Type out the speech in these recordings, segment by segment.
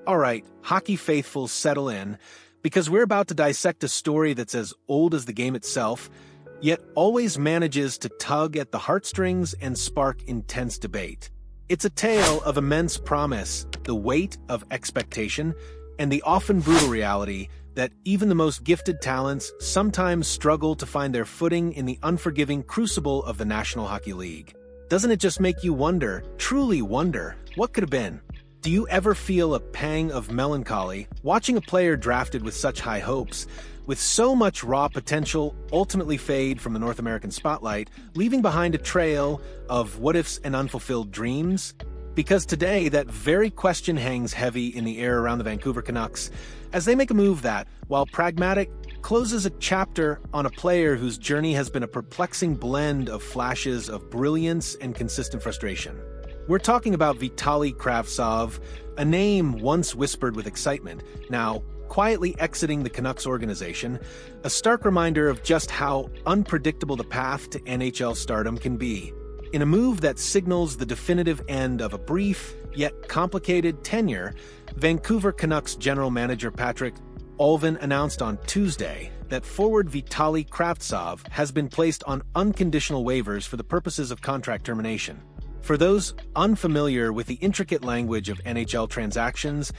All right, hockey faithfuls, settle in, because we're about to dissect a story that's as old as the game itself, yet always manages to tug at the heartstrings and spark intense debate. It's a tale of immense promise, the weight of expectation, and the often brutal reality that even the most gifted talents sometimes struggle to find their footing in the unforgiving crucible of the National Hockey League. Doesn't it just make you wonder, truly wonder, what could have been? Do you ever feel a pang of melancholy watching a player drafted with such high hopes, with so much raw potential, ultimately fade from the North American spotlight, leaving behind a trail of what-ifs and unfulfilled dreams? Because today, that very question hangs heavy in the air around the Vancouver Canucks, as they make a move that, while pragmatic, closes a chapter on a player whose journey has been a perplexing blend of flashes of brilliance and consistent frustration. We're talking about Vitali Kravtsov, a name once whispered with excitement, now quietly exiting the Canucks organization, a stark reminder of just how unpredictable the path to NHL stardom can be. In a move that signals the definitive end of a brief, yet complicated tenure, Vancouver Canucks general manager Patrick Allvin announced on Tuesday that forward Vitali Kravtsov has been placed on unconditional waivers for the purposes of contract termination. For those unfamiliar with the intricate language of NHL transactions,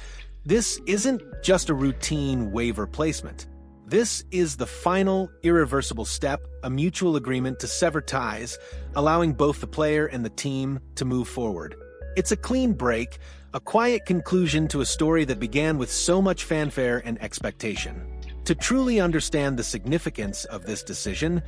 this isn't just a routine waiver placement. This is the final, irreversible step, a mutual agreement to sever ties, allowing both the player and the team to move forward. It's a clean break, a quiet conclusion to a story that began with so much fanfare and expectation. To truly understand the significance of this decision,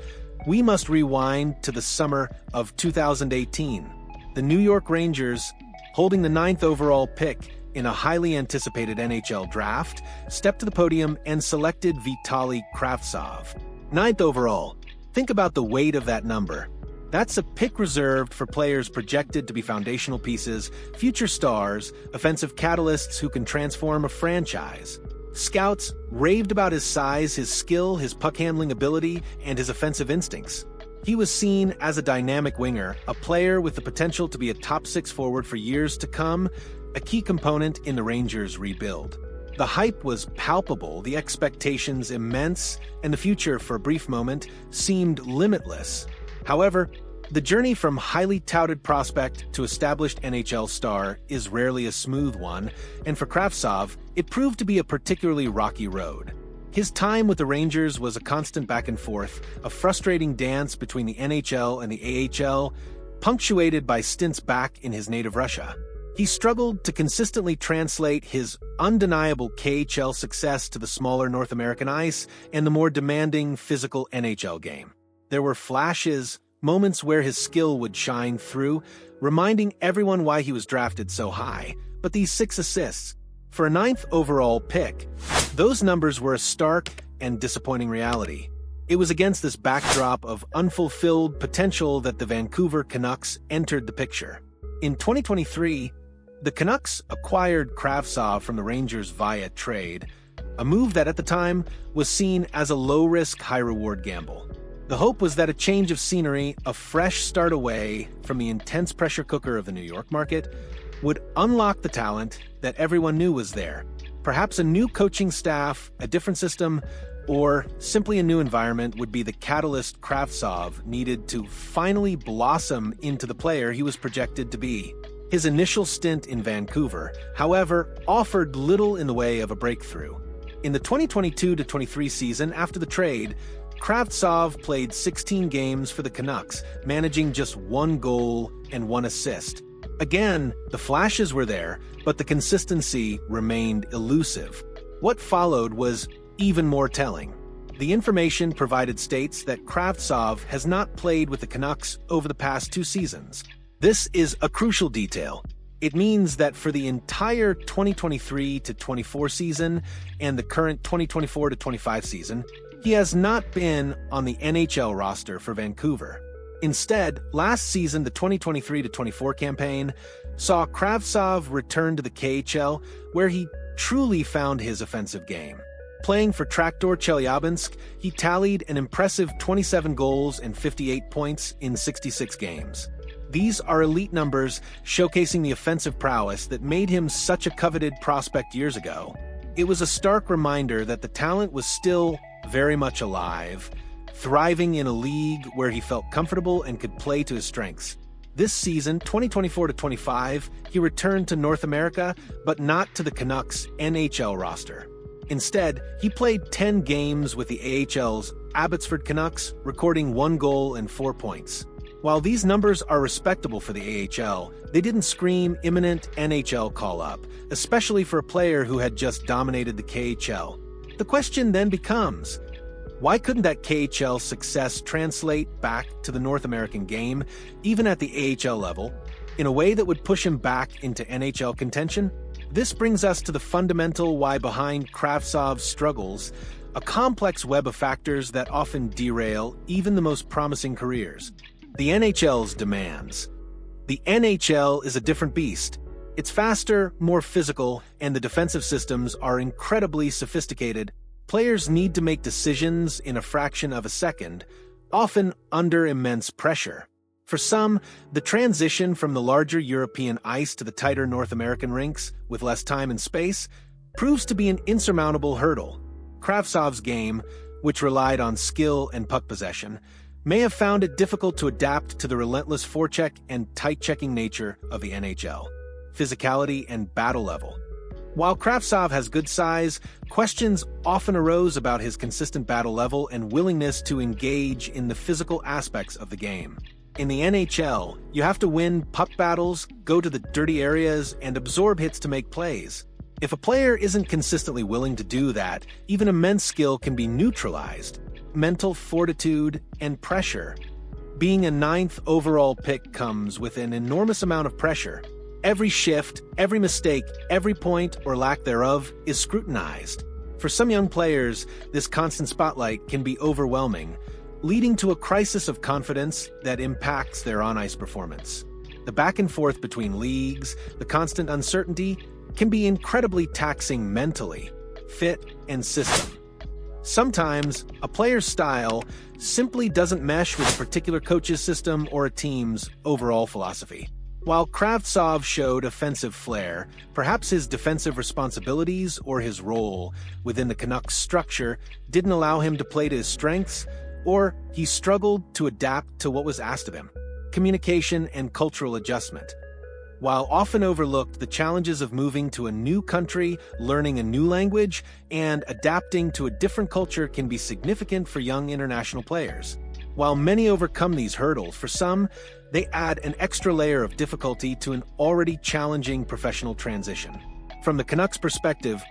we must rewind to the summer of 2018. The New York Rangers, holding the 9th overall pick in a highly anticipated NHL draft, stepped to the podium and selected Vitali Kravtsov. 9th overall. Think about the weight of that number. That's a pick reserved for players projected to be foundational pieces, future stars, offensive catalysts who can transform a franchise. Scouts raved about his size, his skill, his puck-handling ability, and his offensive instincts. He was seen as a dynamic winger, a player with the potential to be a top-6 forward for years to come, a key component in the Rangers' rebuild. The hype was palpable, the expectations immense, and the future, for a brief moment, seemed limitless. However, the journey from highly touted prospect to established NHL star is rarely a smooth one, and for Kravtsov, it proved to be a particularly rocky road. His time with the Rangers was a constant back and forth, a frustrating dance between the NHL and the AHL, punctuated by stints back in his native Russia. He struggled to consistently translate his undeniable KHL success to the smaller North American ice and the more demanding physical NHL game. There were flashes, moments where his skill would shine through, reminding everyone why he was drafted so high. But these 6 assists, for a 9th overall pick, those numbers were a stark and disappointing reality. It was against this backdrop of unfulfilled potential that the Vancouver Canucks entered the picture. In 2023, the Canucks acquired Kravtsov from the Rangers via trade, a move that at the time was seen as a low-risk, high-reward gamble. The hope was that a change of scenery, a fresh start away from the intense pressure cooker of the New York market, would unlock the talent that everyone knew was there. Perhaps a new coaching staff, a different system, or simply a new environment would be the catalyst Kravtsov needed to finally blossom into the player he was projected to be. His initial stint in Vancouver, however, offered little in the way of a breakthrough. In the 2022-23 season after the trade, Kravtsov played 16 games for the Canucks, managing just 1 goal and 1 assist. Again, the flashes were there, but the consistency remained elusive. What followed was even more telling. The information provided states that Kravtsov has not played with the Canucks over the past 2 seasons. This is a crucial detail. It means that for the entire 2023-24 season and the current 2024-25 season, he has not been on the NHL roster for Vancouver. Instead, last season, the 2023-24 campaign saw Kravtsov return to the KHL, where he truly found his offensive game. Playing for Traktor Chelyabinsk, he tallied an impressive 27 goals and 58 points in 66 games. These are elite numbers showcasing the offensive prowess that made him such a coveted prospect years ago. It was a stark reminder that the talent was still very much alive, thriving in a league where he felt comfortable and could play to his strengths. This season, 2024-25, he returned to North America, but not to the Canucks NHL roster. Instead, he played 10 games with the AHL's Abbotsford Canucks, recording 1 goal and 4 points. While these numbers are respectable for the AHL, they didn't scream imminent NHL call-up, especially for a player who had just dominated the KHL. The question then becomes, why couldn't that KHL success translate back to the North American game, even at the AHL level, in a way that would push him back into NHL contention? This brings us to the fundamental why behind Kravtsov's struggles, a complex web of factors that often derail even the most promising careers. The NHL's demands. The NHL is a different beast. It's faster, more physical, and the defensive systems are incredibly sophisticated. Players need to make decisions in a fraction of a second, often under immense pressure. For some, the transition from the larger European ice to the tighter North American rinks, with less time and space, proves to be an insurmountable hurdle. Kravtsov's game, which relied on skill and puck possession, may have found it difficult to adapt to the relentless forecheck and tight-checking nature of the NHL, physicality and battle level. While Kravtsov has good size, questions often arose about his consistent battle level and willingness to engage in the physical aspects of the game. In the NHL, you have to win puck battles, go to the dirty areas, and absorb hits to make plays. If a player isn't consistently willing to do that, even immense skill can be neutralized. Mental fortitude and pressure. Being a 9th overall pick comes with an enormous amount of pressure. Every shift, every mistake, every point or lack thereof is scrutinized. For some young players, this constant spotlight can be overwhelming, leading to a crisis of confidence that impacts their on-ice performance. The back and forth between leagues, the constant uncertainty, can be incredibly taxing mentally, fit, and system. Sometimes, a player's style simply doesn't mesh with a particular coach's system or a team's overall philosophy. While Kravtsov showed offensive flair, perhaps his defensive responsibilities or his role within the Canucks structure didn't allow him to play to his strengths, or he struggled to adapt to what was asked of him. Communication and cultural adjustment. While often overlooked, the challenges of moving to a new country, learning a new language, and adapting to a different culture can be significant for young international players. While many overcome these hurdles, for some, they add an extra layer of difficulty to an already challenging professional transition. From the Canucks' perspective,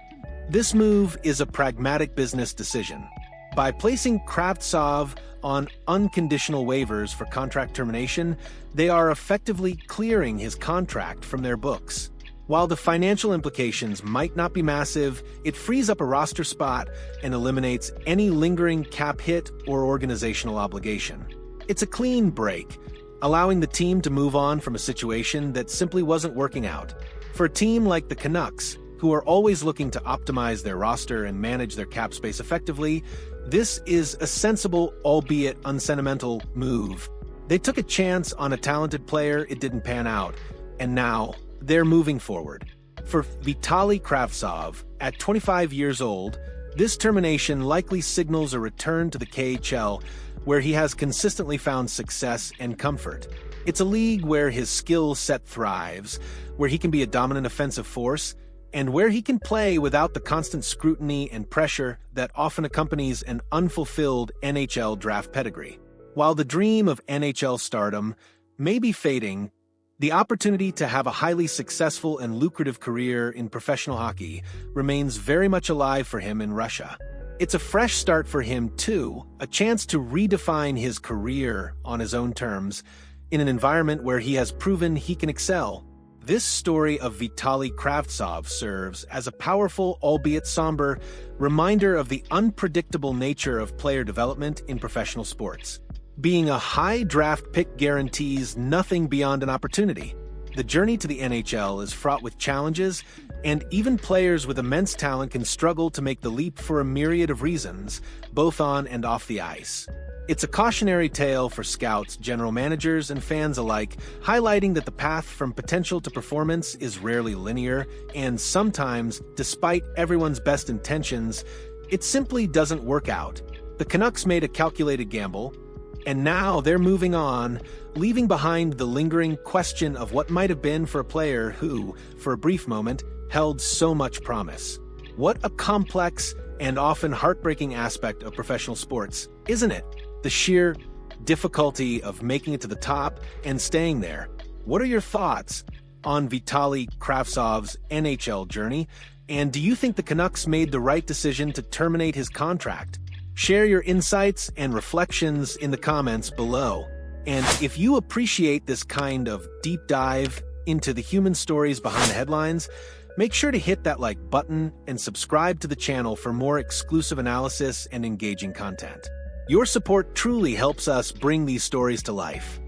this move is a pragmatic business decision. By placing Kravtsov on unconditional waivers for contract termination, they are effectively clearing his contract from their books. While the financial implications might not be massive, it frees up a roster spot and eliminates any lingering cap hit or organizational obligation. It's a clean break, allowing the team to move on from a situation that simply wasn't working out. For a team like the Canucks, who are always looking to optimize their roster and manage their cap space effectively, this is a sensible, albeit unsentimental, move. They took a chance on a talented player, it didn't pan out, and now they're moving forward. For Vitali Kravtsov, at 25 years old, this termination likely signals a return to the KHL, where he has consistently found success and comfort. It's a league where his skill set thrives, where he can be a dominant offensive force, and where he can play without the constant scrutiny and pressure that often accompanies an unfulfilled NHL draft pedigree. While the dream of NHL stardom may be fading, the opportunity to have a highly successful and lucrative career in professional hockey remains very much alive for him in Russia. It's a fresh start for him too, a chance to redefine his career on his own terms, in an environment where he has proven he can excel. This story of Vitali Kravtsov serves as a powerful, albeit somber, reminder of the unpredictable nature of player development in professional sports. Being a high draft pick guarantees nothing beyond an opportunity. The journey to the NHL is fraught with challenges, and even players with immense talent can struggle to make the leap for a myriad of reasons, both on and off the ice. It's a cautionary tale for scouts, general managers, and fans alike, highlighting that the path from potential to performance is rarely linear, and sometimes, despite everyone's best intentions, it simply doesn't work out. The Canucks made a calculated gamble, and now they're moving on, leaving behind the lingering question of what might have been for a player who, for a brief moment, held so much promise. What a complex and often heartbreaking aspect of professional sports, isn't it? The sheer difficulty of making it to the top and staying there. What are your thoughts on Vitali Kravtsov's NHL journey? And do you think the Canucks made the right decision to terminate his contract? Share your insights and reflections in the comments below. And if you appreciate this kind of deep dive into the human stories behind the headlines, make sure to hit that like button and subscribe to the channel for more exclusive analysis and engaging content. Your support truly helps us bring these stories to life.